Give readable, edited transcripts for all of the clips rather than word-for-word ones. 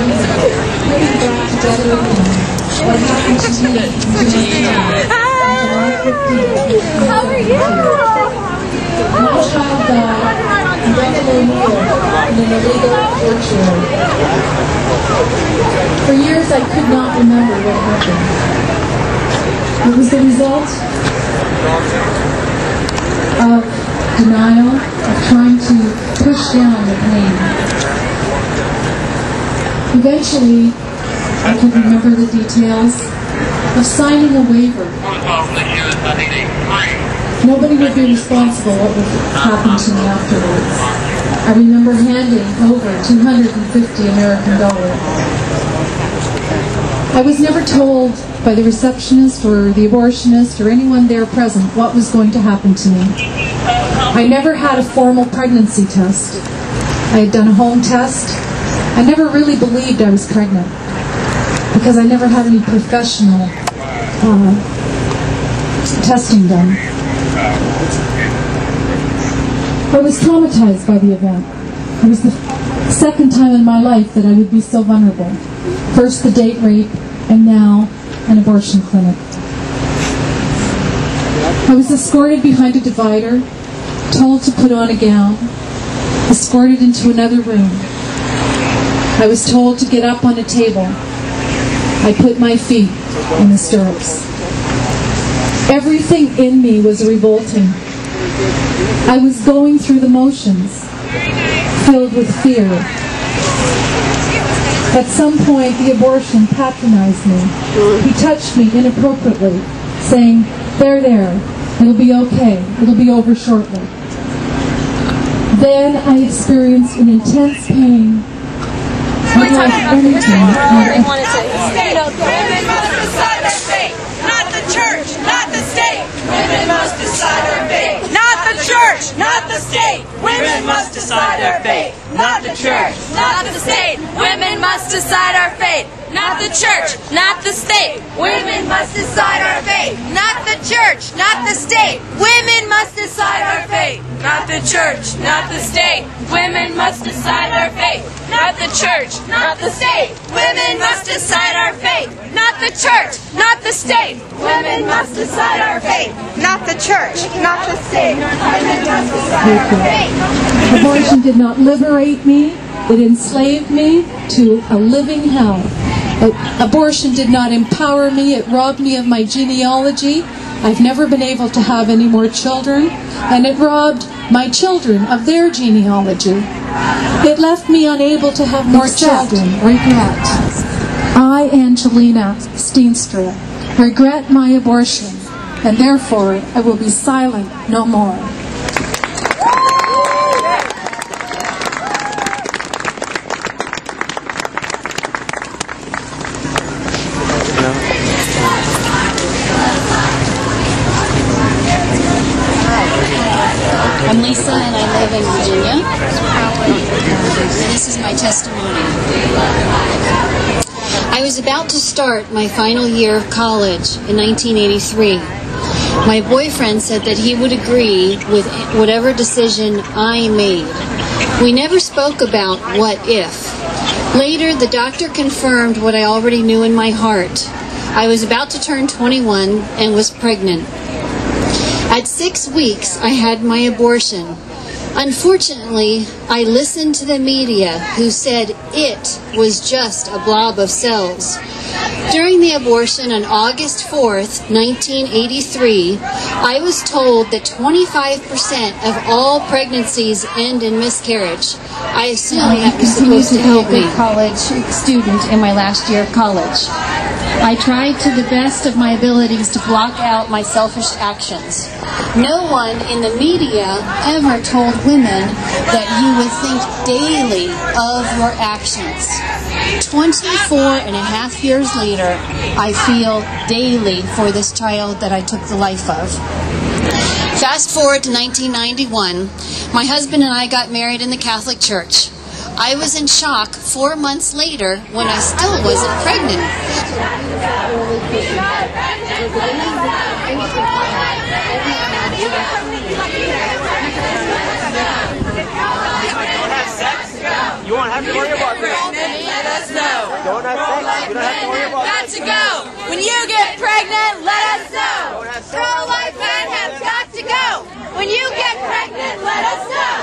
putting back together again what happened to me on July 15th. How are you? My child died in Buffalo, New York in an illegal torture. For years I could not remember what happened. It was the result of denial, of trying to push down the pain. Eventually, I can remember the details of signing a waiver. Nobody would be responsible for what would happen to me afterwards. I remember handing over $250 American. I was never told by the receptionist or the abortionist or anyone there present what was going to happen to me. I never had a formal pregnancy test. I had done a home test. I never really believed I was pregnant because I never had any professional testing done. I was traumatized by the event. It was the second time in my life that I would be so vulnerable. First the date rape, and now an abortion clinic. I was escorted behind a divider, told to put on a gown, escorted into another room. I was told to get up on a table. I put my feet in the stirrups. Everything in me was revolting. I was going through the motions, filled with fear. At some point, the abortion patronized me. He touched me inappropriately, saying, "There, it'll be okay. It'll be over shortly." Then I experienced an intense pain. Unlike anything. Women must decide their fate, not the church, not the state. Women must decide their fate, not the church, not the state. Women must decide their fate, not the church, not the state. Women must decide our fate, not the church, not the state. Women must decide our fate, not the church, not the state. Women must decide our fate, not the church, not the state. Women must decide our fate, not the church, not the state. Women must decide our fate, not the church, not the state. Women must decide our fate, not the church, not the state. Women must decide our fate. Abortion did not liberate me. It enslaved me to a living hell. Abortion did not empower me. It robbed me of my genealogy. I've never been able to have any more children. And it robbed my children of their genealogy. It left me unable to have more children. Regret. I, Angelina Steenstra, regret my abortion, and therefore I will be silent no more. I'm Lisa and I live in Virginia. This is my testimony. I was about to start my final year of college in 1983. My boyfriend said that he would agree with whatever decision I made. We never spoke about what if. Later, the doctor confirmed what I already knew in my heart. I was about to turn 21 and was pregnant. At 6 weeks, I had my abortion. Unfortunately, I listened to the media who said it was just a blob of cells. During the abortion on August 4th, 1983, I was told that 25% of all pregnancies end in miscarriage. I assumed that was supposed to help me. College student in my last year of college. I tried to the best of my abilities to block out my selfish actions. No one in the media ever told women that you would think daily of your actions. 24 and a half years later, I feel daily for this child that I took the life of. Fast forward to 1991, my husband and I got married in the Catholic Church. I was in shock 4 months later when I still wasn't pregnant. You won't have to worry about this. Let us know. Don't have sex. You don't have to worry about got to go. When you get pregnant, let us know. Pro-life men have got to go. When you get pregnant, let us know.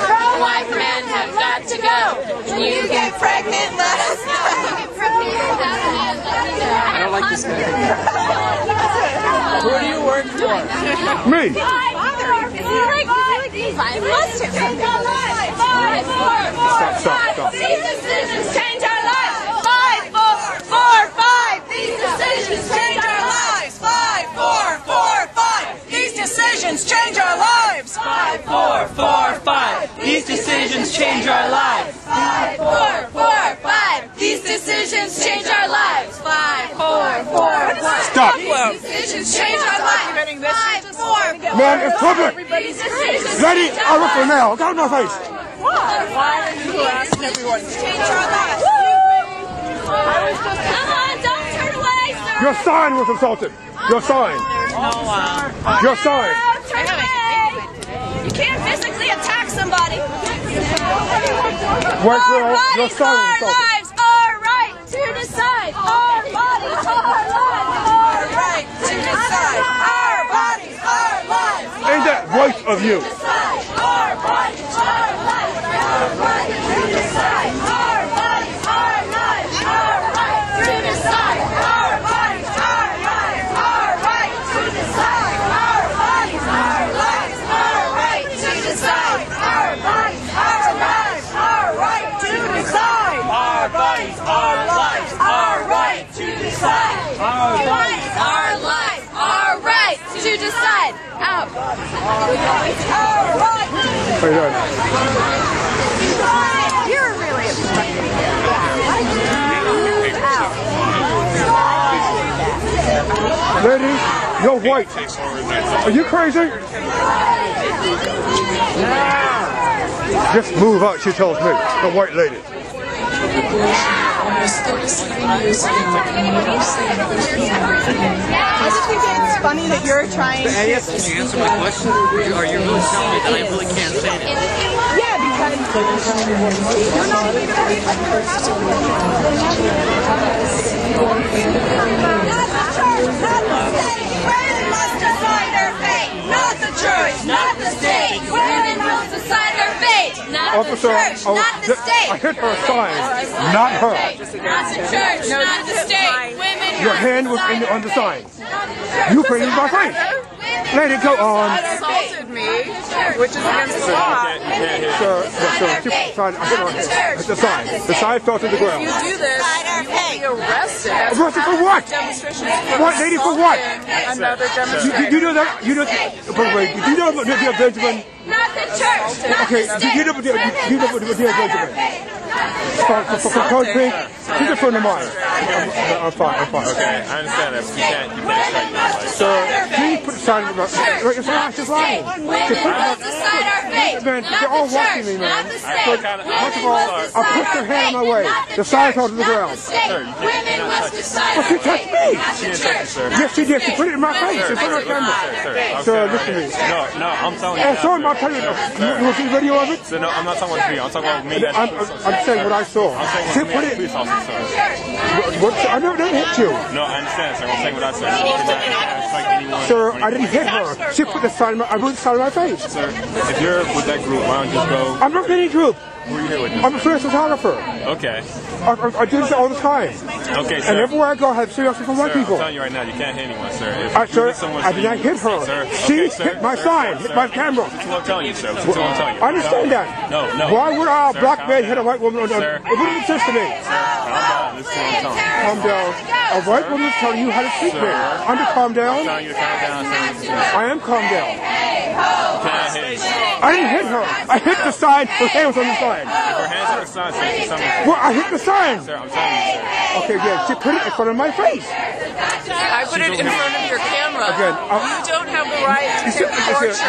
Pro-life men have got to go. When you get pregnant, let us know. I don't like this guy. Who do you work for? Me. Stop. These decisions change our lives. 5, 4, 4, 5. These decisions change our lives. 5, 4, 4, 5. These decisions change our lives. 5, 4, 4, 5. These decisions change our lives. 5, 4, 4, 5. These decisions change our lives. 5, 4, 4, 5. Stop. These decisions change our lives. 5, 4, Man, it's public. These decisions Lady, I look for now. Get out of my face. Why are you harassing everyone? Change our lives. Come on, don't turn away, sir. Your sign was insulted. Your sign. Your sign. Turn away. You can't physically attack somebody. White girl, Our your bodies, sign was our insulted. lives, our right to decide. Our bodies, our lives, our right to decide. Our bodies, our lives. Ain't that right of you? Our bodies, our lives, our right to decide. Our bodies, our lives, our right to decide. Our bodies, our lives, our right to decide. Our bodies, our lives, our right to decide. Our bodies, our lives, our right to decide. Our bodies, our lives, our right to decide. Our bodies, our lives, our right to decide. Our bodies, our right. How you doing? You're really Lady, you're white. Are you crazy? Just move out, she tells me. The white lady. It's funny that you're trying to... Can you answer my question? Are you really telling me that I really can't say it? Yeah, because you're not even Women must decide their fate, not the church, not the state. Women must decide their fate, not the Officer, church, not the state. I hit her sign, not her. Not the church, not the state. Women Your hand was on the sign. You painted my face. Lady, go on. assaulted me, which is against the law. Sir, keep the sign. I hit her hand. It's the sign. The sign fell to the ground. If you do this, you will be arrested. That's Arrested for what? demonstration. What, lady, for what? Another demonstration. You know that? You know, by the way, do you know about Benjamin? Not the church, not Okay, the do you know about Benjamin? For Pink, he's a friend of mine. I'm fine. Okay, I understand that, but you can't strike me. So, please put the sign in the it's lying. Women must decide our fate, Man, not they're all the watching church, me, man. not the state. First of all, I pushed her hand in my way. The sign fell to the ground. Women must decide But she our touched fate, me. not the church. Yes, she did. She put it in my face. She put it on camera. Sir, listen to me. No, I'm telling you. Oh, sorry, I'm telling you. You want to see the video of it? So no, I'm not talking about the video. I'm talking about me. I'm saying what I saw. She put it. Police officer, sir. What? I never hit you. No, I understand, sir. I'm saying what I said. You cannot strike anyone. Sir, I didn't hit her. She put the sign. I put the sign in my face. Sir, if you're with that group, why don't you just go? I'm not any group. Who are you here with? I'm a freelance photographer. Okay. I do this all the time. Okay, sir. And everywhere I go, I have seriously from white Sir, people. I'm telling you right now, you can't hit anyone, sir. If you Sir, hit someone, I did not hit her. Sir, She okay, sir, hit my sir, sign, sir, hit my camera. That's what I'm telling you, sir. That's what I'm telling you. I understand that. No. Why would a Sir, black calm man down. hit a white woman? It Sir. wouldn't make sense to me. Calm down. Listen to what I'm telling you. Calm down. A white woman is telling you how to speak to me. I'm to calm I'm down. telling you to calm down, sir. I am calm down. You can't hit. I didn't hit her. I hit the sign. Her hand was on the sign. If her hands are the sign, sir, something. Well, I hit the sign. Sir, I'm telling you, sir. Okay, yeah, she put it in front of my face. I put it in front of your camera. Again, You don't have the right to take portraits.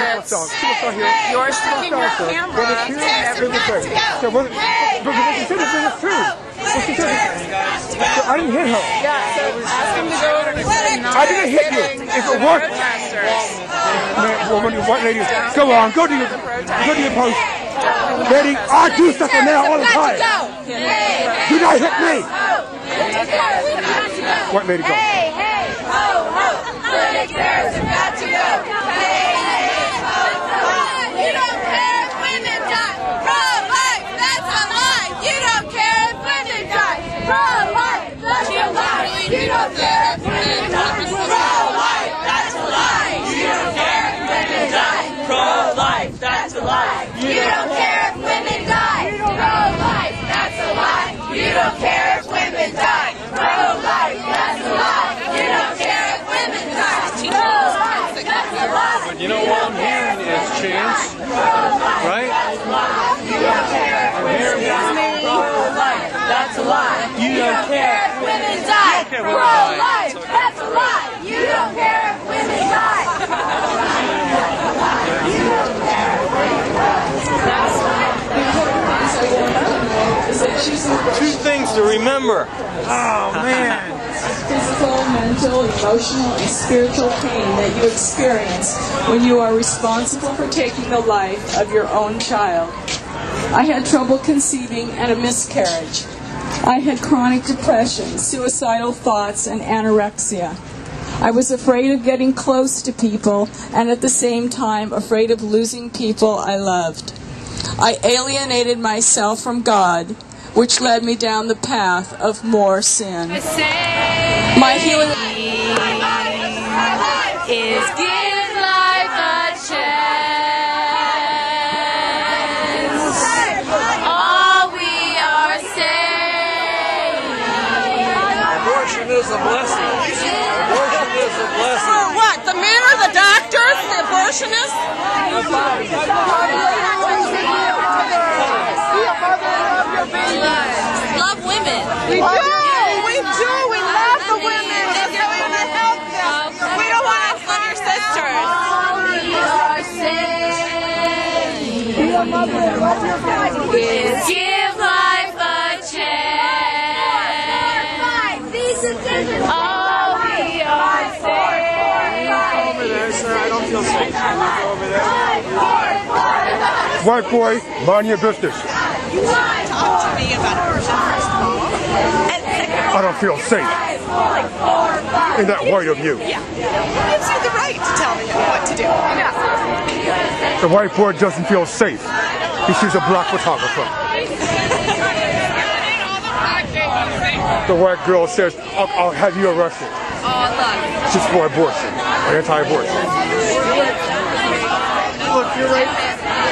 You're sticking your camera to everything. So what she said is true. What she said is, I didn't hit her. Yeah, so ask him to go over to I didn't hit you. If it worked, man, woman, white lady, go on, go to your post. Lady, I do stuff on there all the time. Do not hit me. White lady, go. Hey, hey, ho, ho. Clinic bears have got to go. Hey, hey, ho, ho. You don't care if women die. Pro-life, that's a lie. You don't care if women die. Pro-life, that's a lie. You don't care if women die. Pro-life, that's a lie. You don't care if women die. Pro-life, that's a lie. You don't care if women die. Pro-life, that's a lie. You don't care if women die. Pro-life, that's a lie. You don't care if women die. Pro-life, that's a lie. But you know what I'm hearing is change, right? You don't care if women die. Pro-life, that's a lie. You don't care if women die. Pro-life, that's a lie. You don't care if women die. Two things to remember. Oh, man. Physical, mental, emotional, and spiritual pain that you experience when you are responsible for taking the life of your own child. I had trouble conceiving and a miscarriage. I had chronic depression, suicidal thoughts, and anorexia. I was afraid of getting close to people and at the same time afraid of losing people I loved. I alienated myself from God, which led me down the path of more sin. My healing is give life a chance. All we are saying. Abortion is a blessing. Abortion is a blessing. What? The men or the doctors? The abortionists? Love women. We do. We do. We love the women. And we want to help them. We don't want to love your sisters. All we are saying is give life a chance. All we are saying. Over there, sir. I don't feel safe. Over there. White boy, mind your business. Talk to me about abortion first of all. And second, I don't feel safe. Isn't that white of you? yeah. Who gives you the right to tell me what to do? Yeah. The white boy doesn't feel safe. He sees a black photographer. The white girl says, I'll have you arrested. Oh, look. She's for abortion, or anti-abortion. Look, you're right.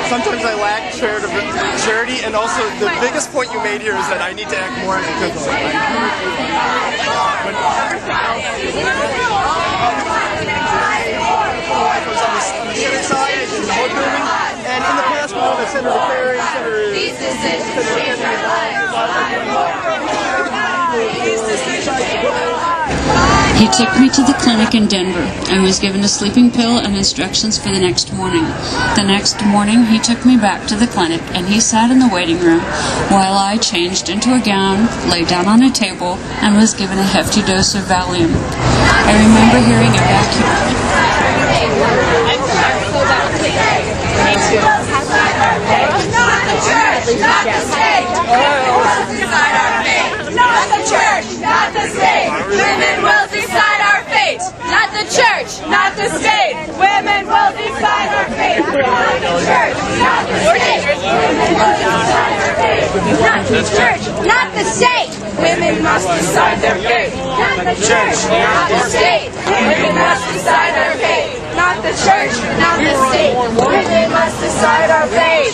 Sometimes I lack charity, and also the biggest point you made here is that I need to act more as a good one. I was on the civic side and the board building, and in the past we know that Senator Perry, He took me to the clinic in Denver and was given a sleeping pill and instructions for the next morning. The next morning, he took me back to the clinic and he sat in the waiting room while I changed into a gown, lay down on a table, and was given a hefty dose of Valium. I remember hearing a vacuum. Not the church, not the state. Not the church, not the state. Women will decide our fate. Not the church, not the state. Women will decide our fate. Not the church, not the state. Women will decide our fate. Not the church, not the state. Women must decide their fate. Not the church, not the state. Women must decide our fate. Not the church, not the state. Women must decide our fate.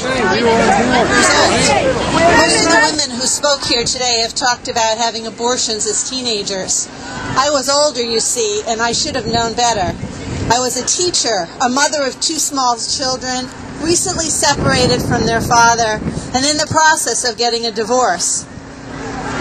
Most of the women who spoke here today have talked about having abortions as teenagers. I was older, you see, and I should have known better. I was a teacher, a mother of 2 small children, recently separated from their father, and in the process of getting a divorce.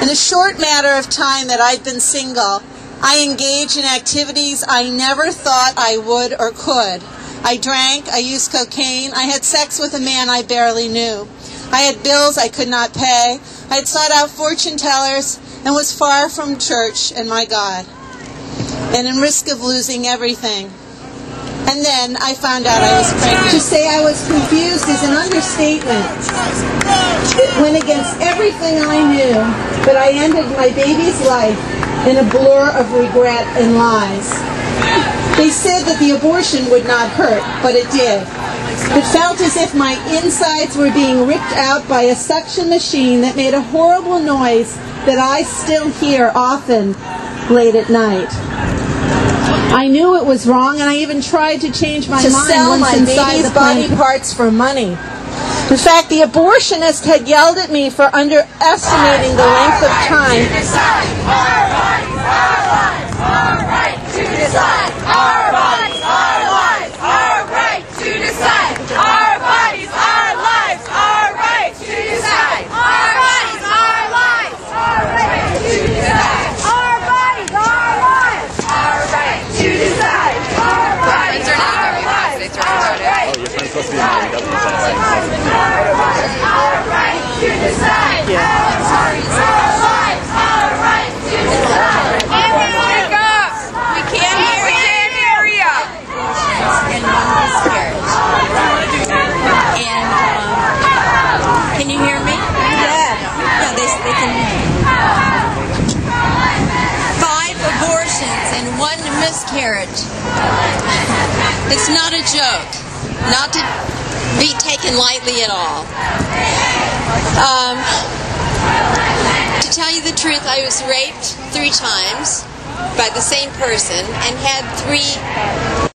In a short matter of time that I'd been single, I engaged in activities I never thought I would or could. I drank, I used cocaine, I had sex with a man I barely knew. I had bills I could not pay, I had sought out fortune tellers, and was far from church and my God, and in risk of losing everything. And then I found out I was pregnant. To say I was confused is an understatement. It went against everything I knew, but I ended my baby's life in a blur of regret and lies. They said that the abortion would not hurt, but it did. It felt as if my insides were being ripped out by a suction machine that made a horrible noise that I still hear often late at night. I knew it was wrong, and I even tried to change my mind sell my baby's body parts for money. In fact, the abortionist had yelled at me for underestimating the length of time. Our bodies, our lives, our right to decide. Our bodies, our lives, our right to decide. Our bodies, our lives, our right to decide. Our bodies, our lives, our right to decide. Our bodies, our lives, our right to decide. Our bodies, our lives, our right to decide. Our right to decide. Our bodies, our lives, our right to decide. Wake up! We can't hear you. And one miscarriage. And can you hear me? Yeah, they can hear me. 5 abortions and 1 miscarriage. It's not a joke. Not to be taken lightly at all. To tell you the truth, I was raped 3 times by the same person and had 3